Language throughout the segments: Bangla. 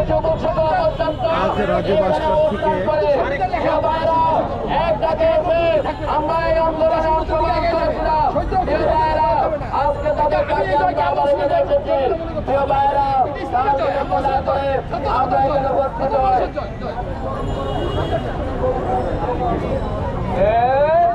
আজ রাজু ভাস্কর থেকে আমরা এই আন্দোলনে অংশগ্রহণ করেছিলাম। আজকে তাদের কাছে আমরা আবার এখানে এসেছি। প্রিয় ভাইরা, তারা বিলম্ব না করে আমরা এখানে উপস্থিত হই।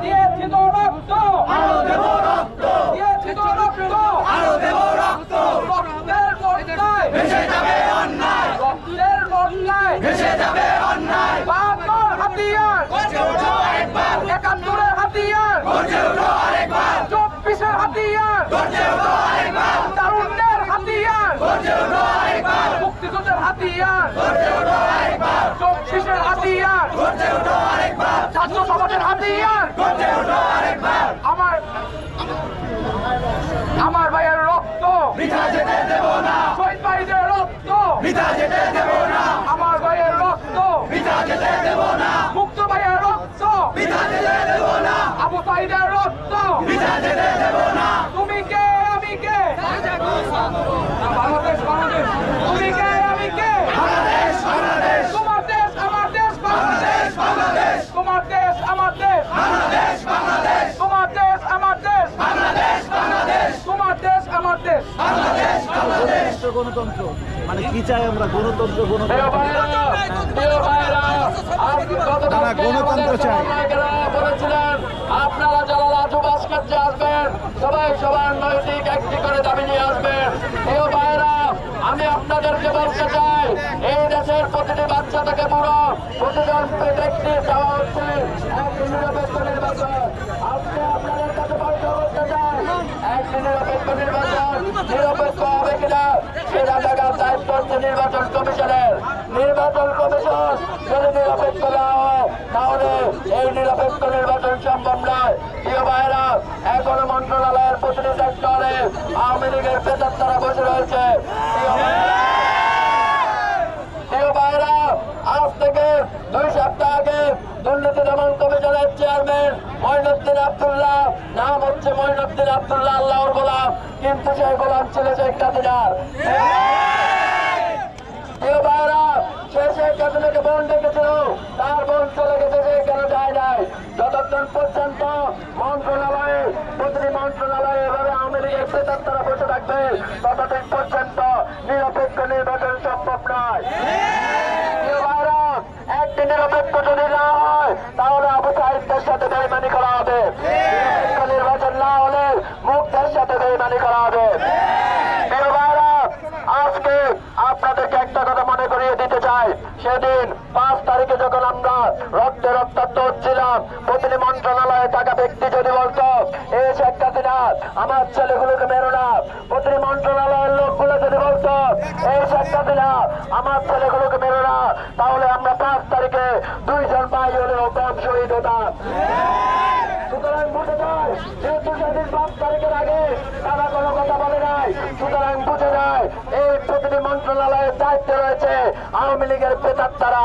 দিয়েছি তো রক্ত, আরো দেব রক্ত, দিয়েছি তো রক্ত, আরো দেব রক্ত। রক্তের বন্যায় ভেসে যাবে অন্যায়, রক্তের বন্যায় ভেসে যাবে অন্যায়। ৭২ হাতিয়ার গর্জে ওঠো আরেকবার, ৭১ হাতিয়ার গর্জে ওঠো আরেকবার, ২৪ হাতিয়ার গর্জে ওঠো আরেকবার, তারুণ্যের হাতিয়ার গর্জে ওঠো আরেকবার, মুক্তিযুদ্ধের হাতিয়ার গর্জে ওঠো আরেকবার, ২৪ হাতিয়ার গর্জে ওঠো আরেকবার, ছাত্র সমাজের হাতিয়ার গর্জে ওঠো আরেকবার। আমার ভাইয়ের রক্ত বৃথা যেতে দেব না, শহীদ ভাইদের রক্ত বৃথা যেতে দেব না, আমার ভাইয়ের রক্ত বৃথা যেতে দেব না, মুক্ত ভাইয়ের রক্ত বৃথা যেতে দেব না, আবু সাঈদের রক্ত বৃথা যেতে দেব না। তুমি কে আমি কে, বাংলাদেশ বাংলাদেশ, তুমি কে আমি কে, বাংলাদেশ বাংলাদেশ, তোমার দেশ আমার দেশ, বাংলাদেশ বাংলাদেশ, তোমার দেশ আমার দেশ, বাংলাদেশ বাংলাদেশ, তোমার দেশ আমার দেশ, বাংলাদেশ বাংলাদেশ, তোমার দেশ আমার দেশ, বাংলাদেশ বাংলাদেশ। গণতন্ত্র মানে কি চাই আমরা? গণতন্ত্র, গণতন্ত্র চাই। বলেছিলেন আপনারা যারা রাজু ভাস্কর্যে আসবেন সবাই সবার নৈতিক একটি করে দাবি নিয়ে আসবেন। প্রিয় ভাইরা, আমি আপনাদেরকে বলতে চাই, এই দেশের প্রতিটি বাচ্চা থেকে বুড়ো প্রতিজন ব্যক্তি চাওয়া হচ্ছে একটি নিরপেক্ষ নির্বাচন। আজকে আপনাদের কাছে পরীক্ষা করতে চাই, একটি নিরপেক্ষ নির্বাচন নিরপেক্ষ হবে কিনা সে জায়গার দায়িত্ব হচ্ছে নির্বাচন কমিশনের। নির্বাচন কমিশন যদি নিরপেক্ষ না হয় তাহলে এই নিরপেক্ষ নির্বাচন সম্ভব নয়। প্রিয় ভাইরা, এখনো মন্ত্রণালয়ের প্রতিটি সেক্টরে আওয়ামী লীগের প্রেতাত্মারা বসে রয়েছে। প্রিয় ভাইরা, আজ থেকে ২ সপ্তাহ আগে দুর্নীতি দমন কমিশনের চেয়ারম্যান মঈনুদ্দিন আব্দুল্লাহ, নাম হচ্ছে মঈনুদ্দিন আব্দুল্লাহ আল্লাহর গোলাম, কিন্তু সেই গোলাম ছিল শেখ হাসিনার। প্রিয় ভাইরা, সে শেখ হাসিনাকে বোন ডেকেছিল, তার বোন চলে গেছে, সে কেন যায় নাই? যতক্ষণ পর্যন্ত মন্ত্রণালয়ে প্রতিটি মন্ত্রণালয়ে এভাবে আওয়ামী লীগের প্রেতাত্মারা বসে থাকবে ততদিন পর্যন্ত নিরপেক্ষ নির্বাচন সম্ভব নয়। প্রিয় ভাইরা, একটি নিরপেক্ষ যদি না হয় তাহলে আবু সাঈদের সাথে বেইমানি করা হবে, নিরপেক্ষ নির্বাচন না হলে মুক্তের সাথে বেইমানি করা হবে। প্রিয় ভাইরা, আজকে আপনাদেরকে একটা কথা মনে করিয়ে দিতে চাই, সেদিন ৫ তারিখে যখন আমরা রক্তে রক্তাক্ত হচ্ছিলাম, প্রতিটি মন্ত্রণালয়ে থাকা ব্যক্তি যদি বলতো এই শেখ হাসিনা আমার ছেলেগুলোকে মেরো না, প্রতিটি মন্ত্রণালয়ের লোকগুলো যদি বলতো এই শেখ হাসিনা আমার ছেলেগুলোকে মেরো না, তাহলে আমরা ৫ তারিখে ২ জন ভাই হলেও কম শহীদ হতাম। সুতরাং বুঝে যায় যেহেতু সেদিন ৫ তারিখের আগে তারা কোনো কথা বলে নাই, সুতরাং বুঝে যায় এই প্রতিটি মন্ত্রণালয়ের দায়িত্বে রয়েছে আওয়ামী লীগের প্রেতাত্মারা।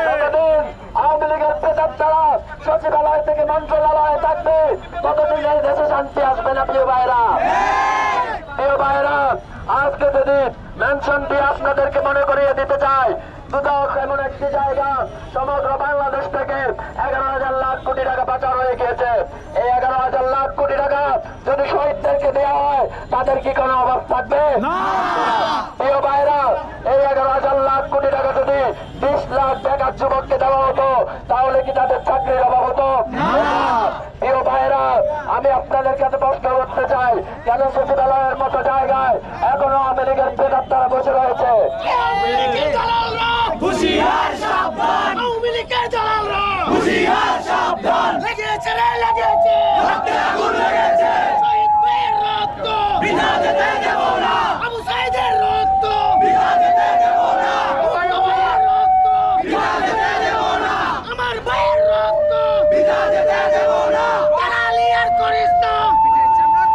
যতদিন আওয়ামী লীগের প্রেতাত্মারা সচিবালয় থেকে মন্ত্রণালয়ে থাকবে ততদিন এই দেশে শান্তি আসবে না। প্রিয় ভাইরা, প্রিয় ভাইরা, আজকে যদি মেনশন দিয়ে আপনাদেরকে মনে করিয়ে দিতে চাই, দুদক এমন একটি জায়গা সমগ্র বাংলাদেশ থেকে ১১,০০০ লাখ কোটি টাকা পাচার হয়ে গিয়েছে। এই ১১,০০০ লাখ কোটি টাকা যদি শহীদদেরকে দেওয়া হয় তাদের কি কোনো অভাব থাকবে? প্রিয় ভাইরা, এই ১১,০০০ লাখ কোটি টাকা যদি ২০ লাখ বেকার যুবককে দেওয়া হতো তাহলে কি তাদের চাকরির অভাব হতো? প্রিয় ভাইরা, আমি আপনাদের কাছে প্রশ্ন করতে চাই, কেন সচিবালয়ের মতো জায়গায় এখনো আওয়ামী লীগের প্রেতাত্মারা বসে রয়েছে? হুশিয়ার সাবধান, আওয়ামী লীগের দালালরা হুশিয়ার সাবধান, লেগেছে রে লেগেছে, রক্তে আগুন লেগেছে, শহীদ ভাইয়ের রক্ত বৃথা যেতে দেব না, আবু সাঈদের রক্ত বৃথা যেতে দেব না, আমার ভাইয়ের রক্ত বৃথা যেতে দেব না, আমার ভাইয়ের রক্ত বৃথা যেতে দেব না। দালালি আর করিস না,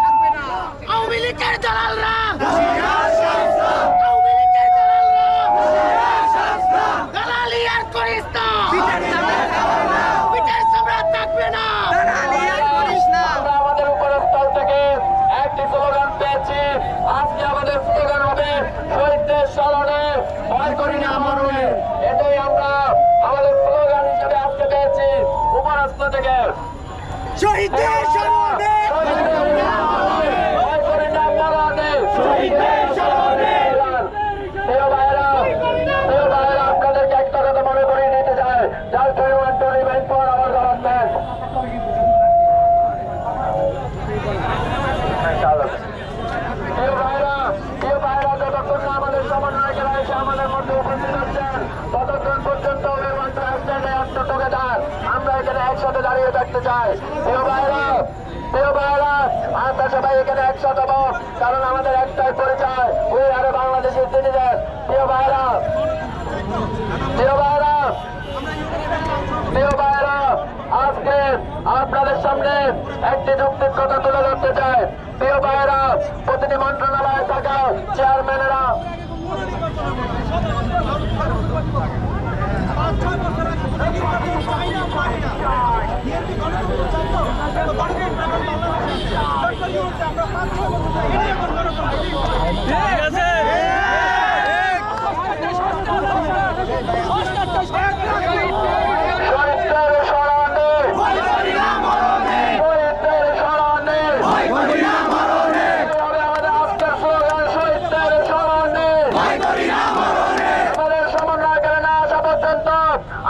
থাকবে না আওয়ামী লীগের দালালরা, হুশিয়ার সাবধান, আওয়ামী লীগের দালালরা হুশিয়ার সাবধান, দালালি আর করিস না, পিঠে ভয় করি না মরণে, এটাই আমরা আমাদের স্লোগান হিসেবে আজকে পেয়েছি উপরাস্ত্র থেকে। শহীদদের স্মরণে ভয় করি না মরণে, শহীদদের স্মরণে প্রিয় ভাইরা, আপনাদেরকে একটা কথা মনে করিয়ে দিতে চাই, যার 21 পর আমার গভর্নমেন্ট যতক্ষণ না আমাদের সমন্বয়কেরা এসে আমাদের মধ্যে উপস্থিত হচ্ছেন ততক্ষণ পর্যন্ত আমরা এখানে একসাথে দাঁড়িয়ে থাকতে চাই। প্রিয় ভাইরা, আমরা সবাই এখানে একসাথে হবো, কারণ আমাদের একটাই পরিচয়, ওই আরো বাংলাদেশের সিটিজেন। প্রিয় ভাইরা, আজকে আপনাদের সামনে একটি যৌক্তিক কথা তুলে ধরতে চাই। প্রিয় ভাইরা, প্রতিটি মন্ত্রণালয়ে থাকা চেয়ারম্যানেরা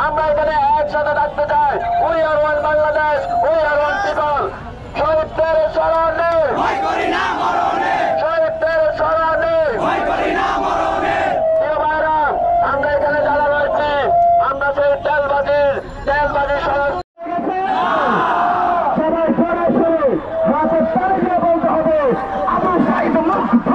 আমরা এখানে একসাথে থাকতে চাই। We are one Bangladesh, we are one people. শহীদদের স্মরণে, শহীদদের স্মরণে। আমরা এখানে যারা রয়েছি, আমরা সেই তেলবাজি সবাই সরাসরি রাতের তারিখে বলতে হবে আবু সাইদ মুক্ত।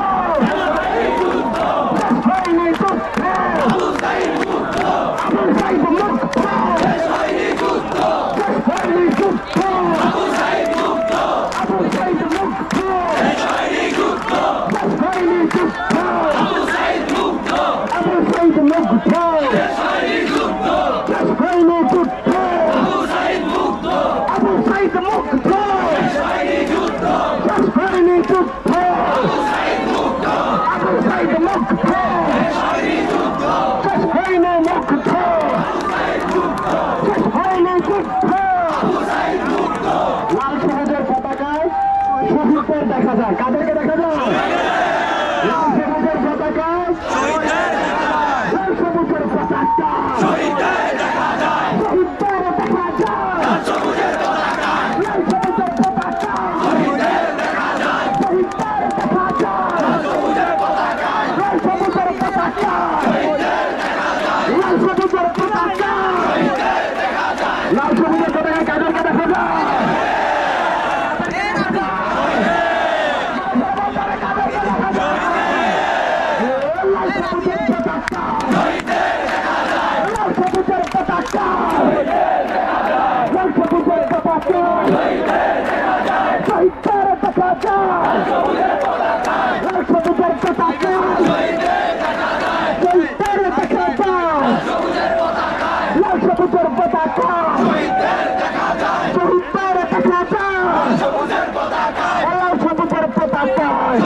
দেখা যায়, কাদেরকে দেখা যায়? লাল সবুজের পতাকা, লাল সবুজের পতাকা, শহীদদের দেখা যায়, লাল সবুজের পতাকা, লাল সবুজের পতাকা, শহীদদের দেখা যায়, শহীদদের দেখা যায়, লাল সবুজের পতাকা, লাল সবুজের পতাকা, শহীদদের দেখা যায়, লাল সবুজের পতাকা, শহীদদের দেখা যায়, লাল সবুজের পতাকা কাদেরকে দেখা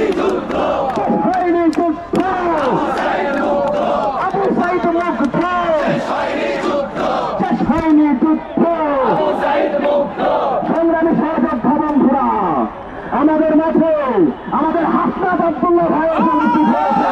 যায়? আমাদের মাঝে আমাদের হাসনাত আব্দুল্লাহ ভাই উপস্থিত হয়েছে।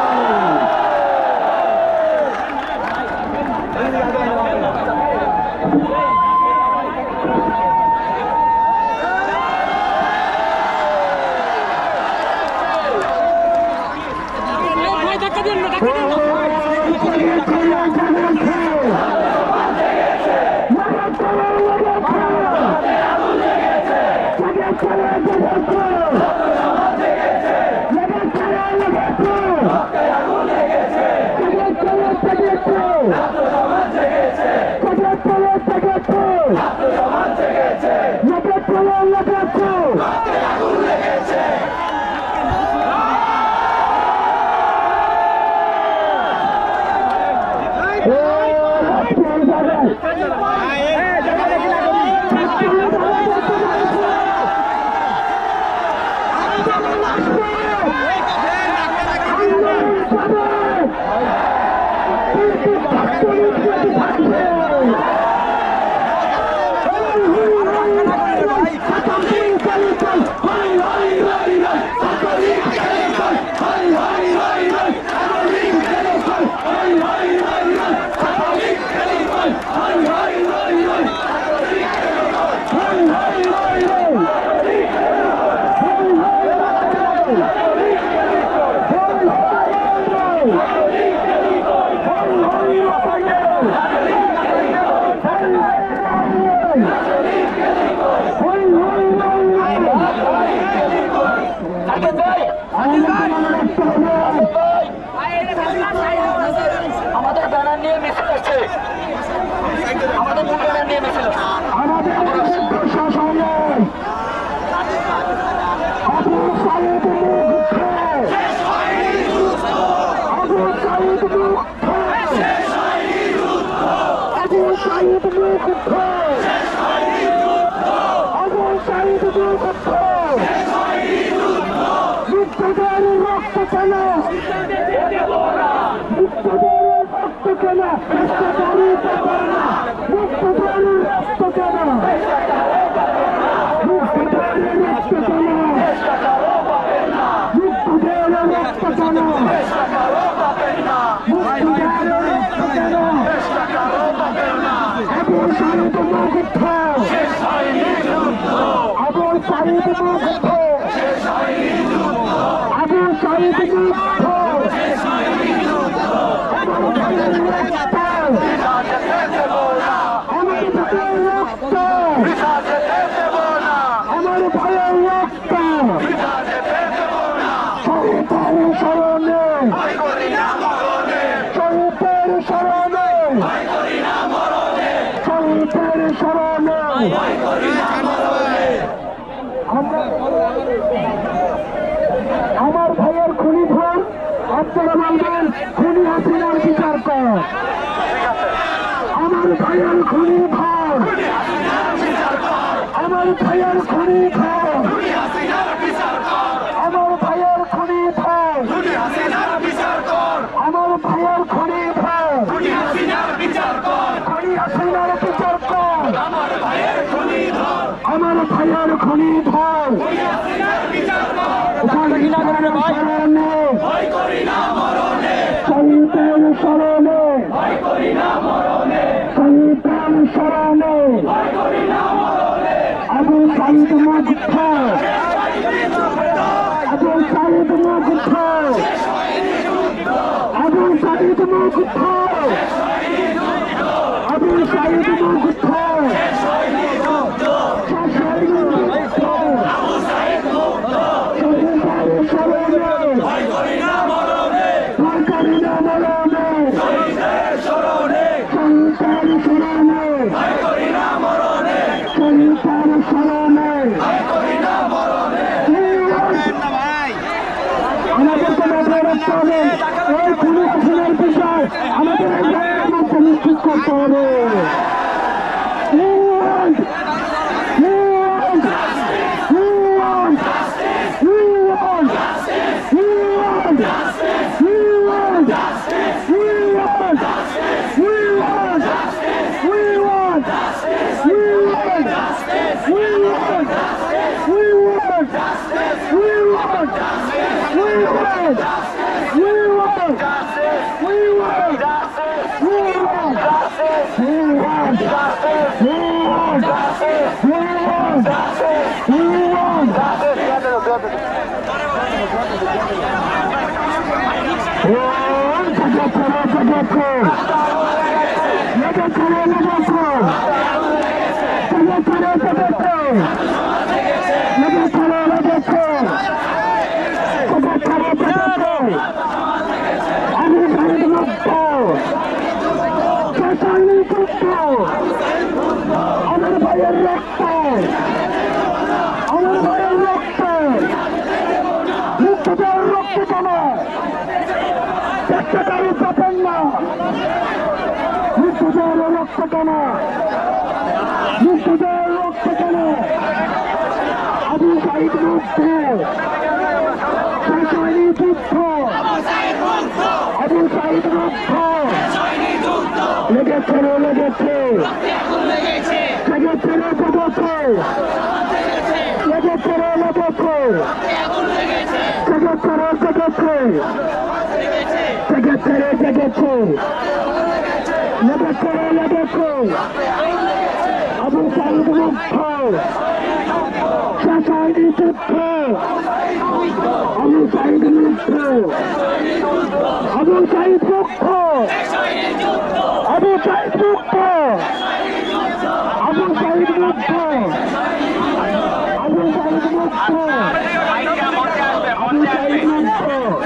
আমাদের ব্যানার নিয়ে মিছিল আসছে, আমাদের ব্যানার নিয়ে মিছিল আমার ভাইয়ের খুনি ধর, আপনারা বলবেন খুনি হাসিনার বিচার কর। আমার ভাইয়ের খুনি ধর, আমার ভাইয়ের খুনি ধর, আমার ভাইয়ের খুনি ধর, আমার ভাইয়ের খুনি ধর, খুনি হাসিনার বিচার কর, আমার ভাইয়ের খুনি ধর, শহীদের স্মরণে আবু সাঈদ মুগ্ধ, আবু সাঈদ মুগ্ধ, আবু সাঈদ মুগ্ধ, আবু সাঈদ মুগ্ধ, আমাদের নিশ্চিত করতে হবে। আবু সাঈদ মুগ্ধ যুদ্ধ আবু সাইদ মুক্ত লেগেছে লেগেছে লেগেছে লেগেছে লেগেছে লেগেছে আবু সাইদ মুক্ত শাসন যুদ্ধ আবু সাইদ মুক্ত আবু সাইদ মুক্ত আবু সাইদ মুক্ত আবু সাইদ মুক্ত আবু সাইদ মুক্ত আবু সাইদ মুক্ত আবু সাইদ মুক্ত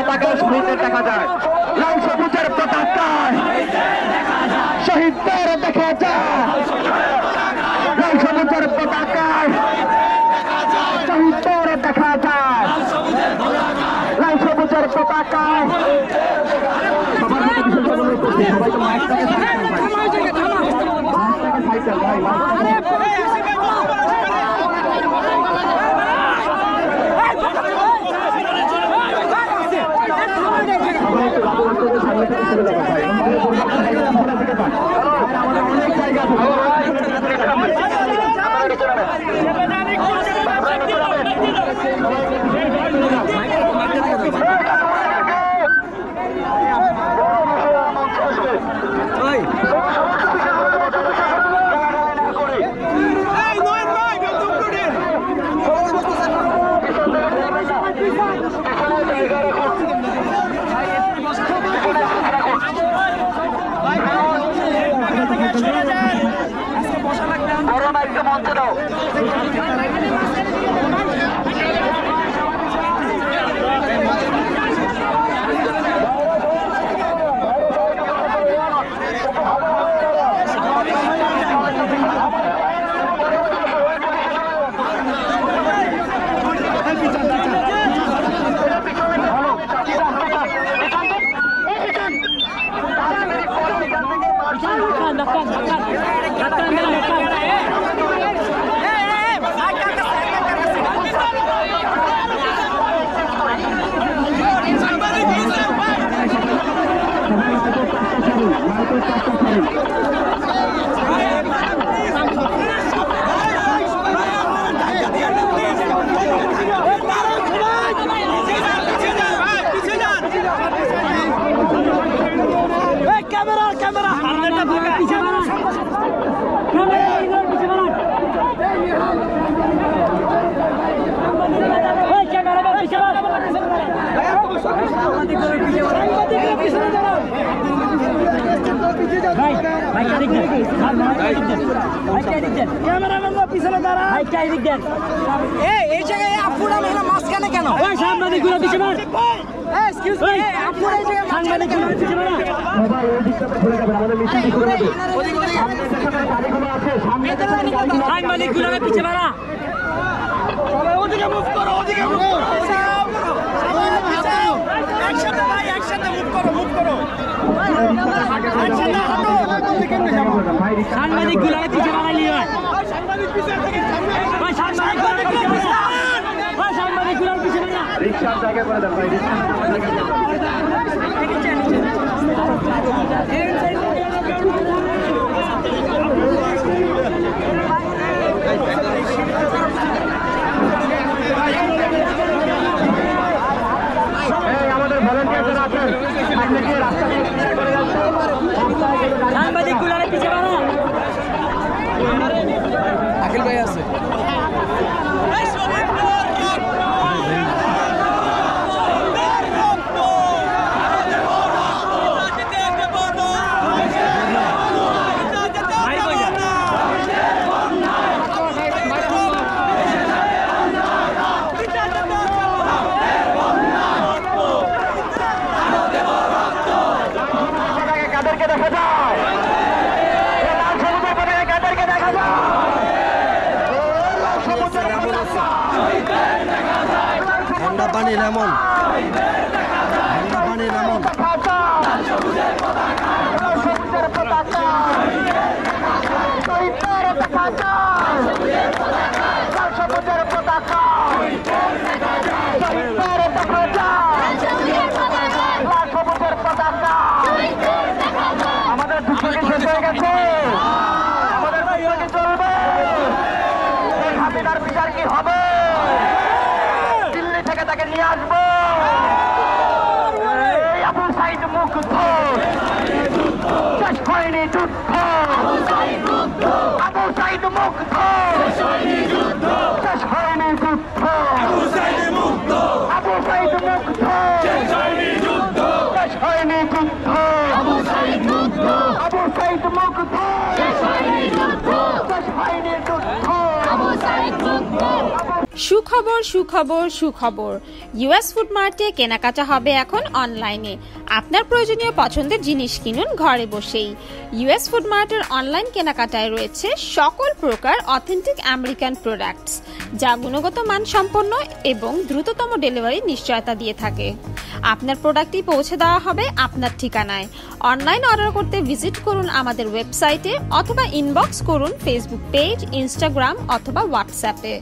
পতাকা শহীদদের দেখা যায়, লাল সবুজের পতাকায় শহীদদের দেখা যায়, লাল সবুজের পতাকায় শহীদদের দেখা যায়, লাল সবুজের পতাকায় সবাই তো মাইকটাকে আমাদের অনেক জায়গা মঞ্চে দাও। এই জায়গায় আপুরা মহিলা মাঝখানে কেন? সাংবাদিক গুলো পিছিয়ে মার। এক্সকিউজ মি, আপুরা এই জায়গায় সাংবাদিক গুলো পিছিয়ে মার। সবাই ওই দিকটা ঘুরে যাবেন, আমাদের মিছিল শুরু হবে। গাড়িগুলো আছে সামনে, সাংবাদিক গুলো পিছিয়ে মারা। সবাই ওদিকে মুভ করো, ওদিকে মুভ করো। একসাথে ভাই, একসাথে মুভ করো, মুভ করো। একসাথে হাঁটো। সাংবাদিক গুলো পিছিয়ে মারালি হয়। সাংবাদিক পিছিয়ে থেকে সামনে। ভাই সাংবাদিক গুলো পিছিয়ে মারা। ভাই সাংবাদিক গুলো পিছিয়ে মারা। রিকশার জায়গা করে দেন ভাই, রিকশার জায়গা করে আমাদের ভলেন্টিয়ার যারা আছেন সামনে গিয়ে রাস্তা করে যাচ্ছে, সাংবাদিক গুলো পিছিয়ে মারা। আকিল ভাই আছে। পানি লেমন, পানি লেমন, আমাদের দুঃখকে শেষ হয়ে গেছে, আমাদের দুঃখকে চলবে, হাসিনার বিচার কি হবে? দিল্লি থেকে তাকে নিয়ে আসবো। আবু সাইদ মুগ্ধ, শেষ হয়নি যুদ্ধ, আবু সাইদ মুগ্ধ, শেষ হয়নি যুদ্ধ, আবু সাইদ মুগ্ধ, আবু সাইদ মুগ্ধ, শেষ হয়নি যুদ্ধ, শেষ হয়নি যুদ্ধ, আবু সাইদ মুগ্ধ, আবু সাইদ মুগ্ধ, শেষ হয়নি যুদ্ধ, শেষ হয়নি যুদ্ধ, আবু সাইদ মুগ্ধ। সুখবর সুখবর সুখবর, ইউএস ফুড মার্টে কেনাকাটা হবে এখন অনলাইনে। আপনার প্রয়োজনীয় পছন্দের জিনিস কিনুন ঘরে বসেই। ইউএস ফুড মার্টের অনলাইন কেনাকাটায় রয়েছে সকল প্রকার অথেন্টিক আমেরিকান প্রোডাক্টস, যা গুণগত মানসম্পন্ন এবং দ্রুততম ডেলিভারি নিশ্চয়তা দিয়ে থাকে। আপনার প্রোডাক্টটি পৌঁছে দেওয়া হবে আপনার ঠিকানায়। অনলাইন অর্ডার করতে ভিজিট করুন আমাদের ওয়েবসাইটে অথবা ইনবক্স করুন ফেসবুক পেজ, ইনস্টাগ্রাম অথবা হোয়াটসঅ্যাপে।